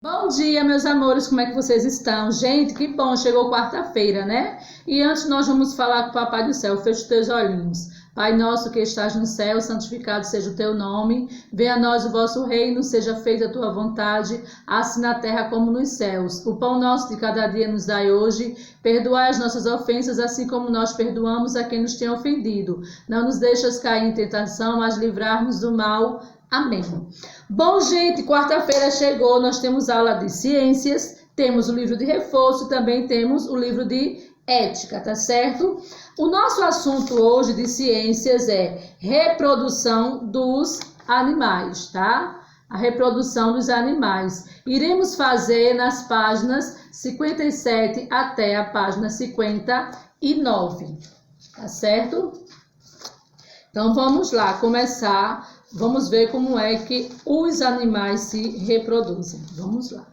Bom dia, meus amores, como é que vocês estão? Gente, que bom, chegou quarta-feira, né? E antes nós vamos falar com o Papai do Céu. Feche os teus olhinhos. Pai nosso que estás no céu, santificado seja o teu nome. Venha a nós o vosso reino, seja feita a tua vontade, assim na terra como nos céus. O pão nosso de cada dia nos dai hoje. Perdoai as nossas ofensas, assim como nós perdoamos a quem nos tem ofendido. Não nos deixas cair em tentação, mas livrar-nos do mal. Amém. Bom, gente, quarta-feira chegou, nós temos aula de ciências, temos o livro de reforço, também temos o livro de ética, tá certo? O nosso assunto hoje de ciências é reprodução dos animais, tá? A reprodução dos animais. Iremos fazer nas páginas 57 até a página 59, tá certo? Então vamos lá, começar. Vamos ver como é que os animais se reproduzem. Vamos lá.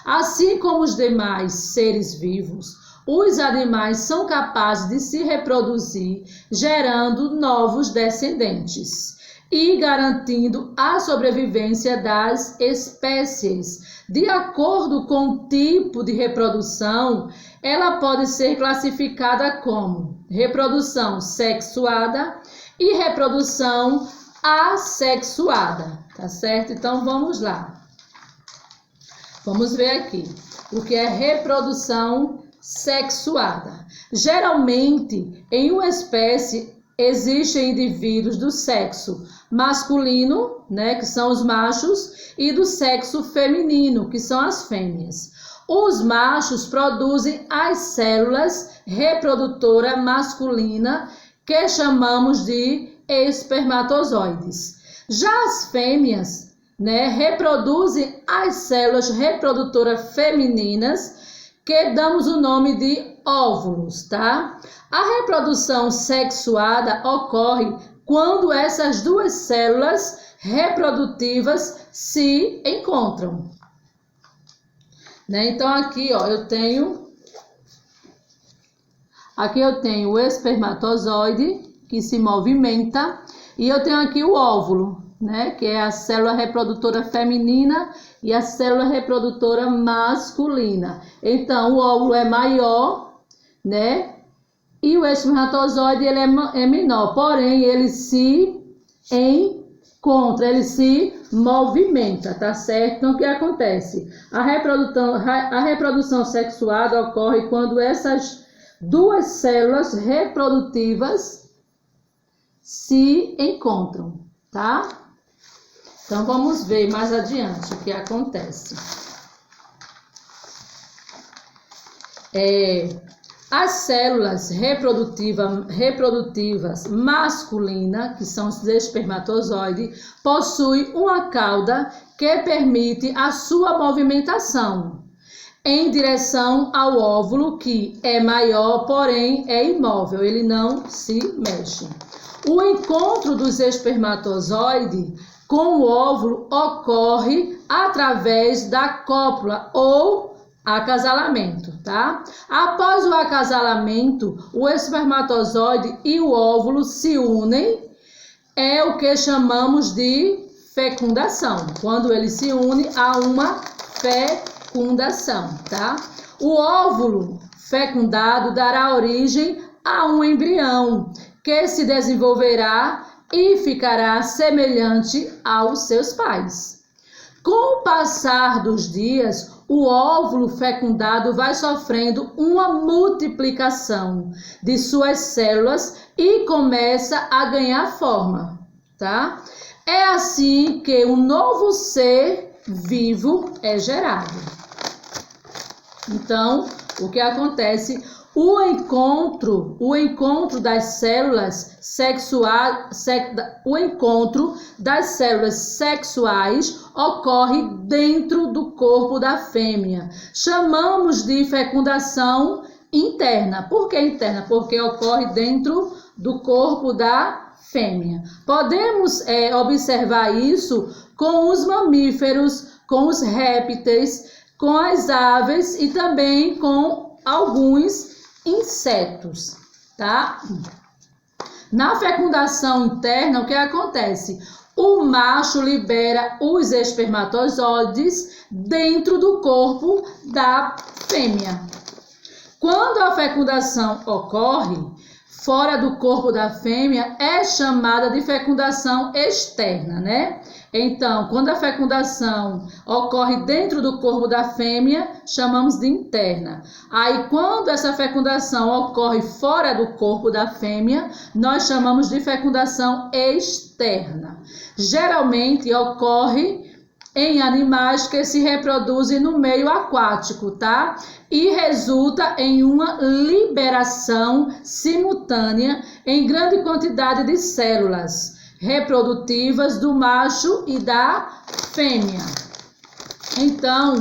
Assim como os demais seres vivos, os animais são capazes de se reproduzir, gerando novos descendentes e garantindo a sobrevivência das espécies. De acordo com o tipo de reprodução, ela pode ser classificada como reprodução sexuada e reprodução assexuada, tá certo? Então vamos lá. Vamos ver aqui o que é reprodução sexuada. Geralmente, em uma espécie existem indivíduos do sexo masculino, né, que são os machos, e do sexo feminino, que são as fêmeas. Os machos produzem as células reprodutora masculina, que chamamos de espermatozoides. Já as fêmeas, né, reproduzem as células reprodutoras femininas, que damos o nome de óvulos, tá? A reprodução sexuada ocorre quando essas duas células reprodutivas se encontram, né? Então aqui, ó, eu tenho o espermatozoide que se movimenta, e eu tenho aqui o óvulo, né, que é a célula reprodutora feminina e a célula reprodutora masculina. Então, o óvulo é maior, né, e o espermatozoide ele é menor, porém ele se encontra, ele se movimenta, tá certo? Então, o que acontece? A reprodução sexuada ocorre quando essas duas células reprodutivas se encontram, tá? Então vamos ver mais adiante o que acontece. As células reprodutivas masculinas, que são os espermatozoides, possuem uma cauda que permite a sua movimentação em direção ao óvulo, que é maior, porém é imóvel, ele não se mexe. O encontro dos espermatozoides com o óvulo ocorre através da cópula ou acasalamento, tá? Após o acasalamento, o espermatozoide e o óvulo se unem, é o que chamamos de fecundação. Quando eles se unem, há uma fecundação, tá? O óvulo fecundado dará origem a um embrião, que se desenvolverá e ficará semelhante aos seus pais. Com o passar dos dias, o óvulo fecundado vai sofrendo uma multiplicação de suas células e começa a ganhar forma, tá? É assim que um novo ser vivo é gerado. Então, o que acontece? O encontro das células sexuais ocorre dentro do corpo da fêmea. Chamamos de fecundação interna. Por que interna? Porque ocorre dentro do corpo da fêmea. Podemos observar isso com os mamíferos, com os répteis, com as aves e também com alguns insetos, tá? Na fecundação interna, o que acontece? o macho libera os espermatozoides dentro do corpo da fêmea. Quando a fecundação ocorre fora do corpo da fêmea, é chamada de fecundação externa, né? Então, quando a fecundação ocorre dentro do corpo da fêmea, chamamos de interna. Aí, quando essa fecundação ocorre fora do corpo da fêmea, nós chamamos de fecundação externa. Geralmente ocorre em animais que se reproduzem no meio aquático, tá? E resulta em uma liberação simultânea em grande quantidade de células reprodutivas do macho e da fêmea. Então,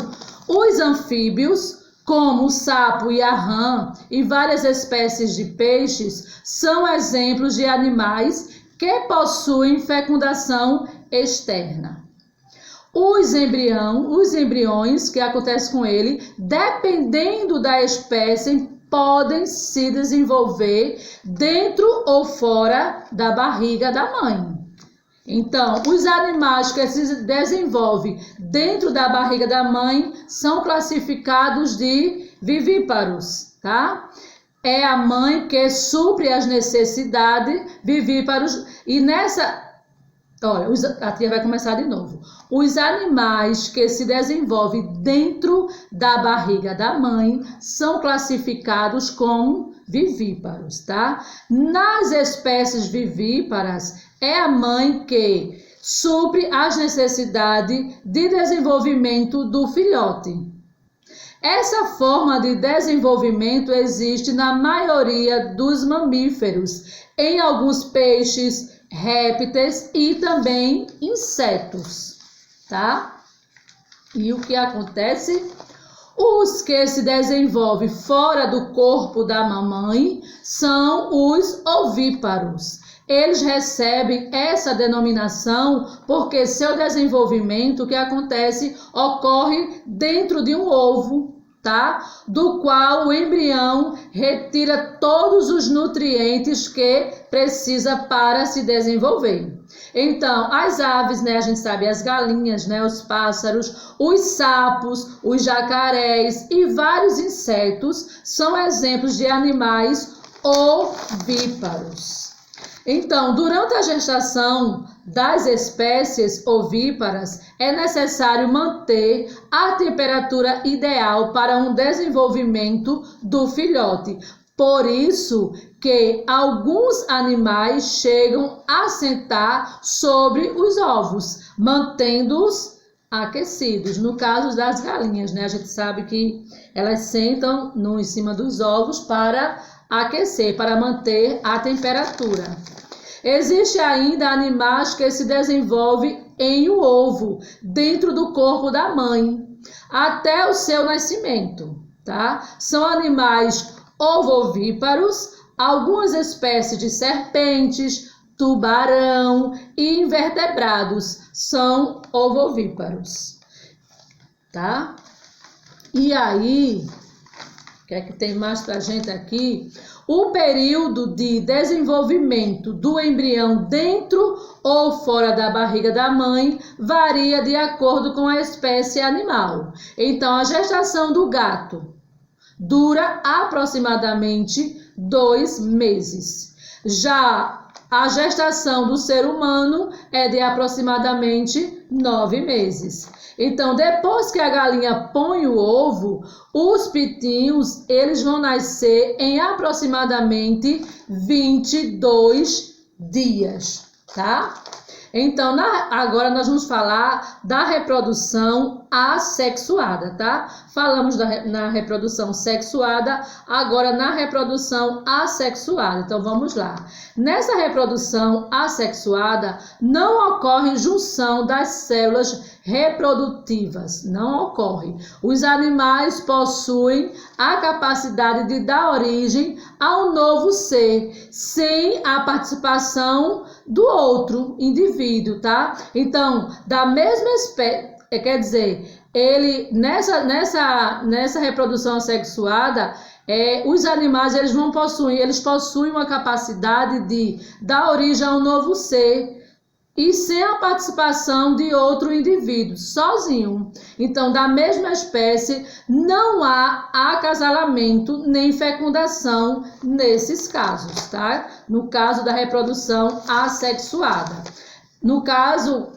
os anfíbios, como o sapo e a rã e várias espécies de peixes, são exemplos de animais que possuem fecundação externa. Os embriões que acontece com ele, dependendo da espécie, podem se desenvolver dentro ou fora da barriga da mãe. Então, os animais que se desenvolvem dentro da barriga da mãe são classificados de vivíparos, tá? É a mãe que supre as necessidades vivíparos e nessa... Olha, a tia vai começar de novo. Os animais que se desenvolvem dentro da barriga da mãe são classificados como vivíparos, tá? Nas espécies vivíparas, é a mãe que supre as necessidades de desenvolvimento do filhote. Essa forma de desenvolvimento existe na maioria dos mamíferos, em alguns peixes, répteis e também insetos, tá? E o que acontece? Os que se desenvolvem fora do corpo da mamãe são os ovíparos. Eles recebem essa denominação porque seu desenvolvimento, o que acontece, ocorre dentro de um ovo, tá? Do qual o embrião retira todos os nutrientes que precisa para se desenvolver. Então, as aves, né, a gente sabe, as galinhas, né, os pássaros, os sapos, os jacarés e vários insetos são exemplos de animais ovíparos. Então, durante a gestação das espécies ovíparas, é necessário manter a temperatura ideal para um desenvolvimento do filhote. Por isso que alguns animais chegam a sentar sobre os ovos, mantendo-os aquecidos. No caso das galinhas, né? A gente sabe que elas sentam em cima dos ovos para aquecer, para manter a temperatura. Existe ainda animais que se desenvolvem em um ovo, dentro do corpo da mãe, até o seu nascimento, tá? São animais ovovíparos, algumas espécies de serpentes, tubarão e invertebrados são ovovíparos, tá? E aí, o que é que tem mais pra gente aqui? O período de desenvolvimento do embrião dentro ou fora da barriga da mãe varia de acordo com a espécie animal. Então, a gestação do gato dura aproximadamente 2 meses. Já a gestação do ser humano é de aproximadamente 9 meses. Então, depois que a galinha põe o ovo, os pitinhos, eles vão nascer em aproximadamente 22 dias, tá? Então, agora nós vamos falar da reprodução assexuada, tá? Falamos na reprodução sexuada, agora na reprodução assexuada. Então, vamos lá. Nessa reprodução assexuada, não ocorre junção das células reprodutivas, não ocorre. Os animais possuem a capacidade de dar origem a um novo ser, sem a participação do outro indivíduo, tá? Então, da mesma espécie, quer dizer, ele nessa reprodução assexuada, os animais eles possuem uma capacidade de dar origem a um novo ser, e sem a participação de outro indivíduo, sozinho. Então, da mesma espécie, não há acasalamento nem fecundação nesses casos, tá? No caso da reprodução assexuada. No caso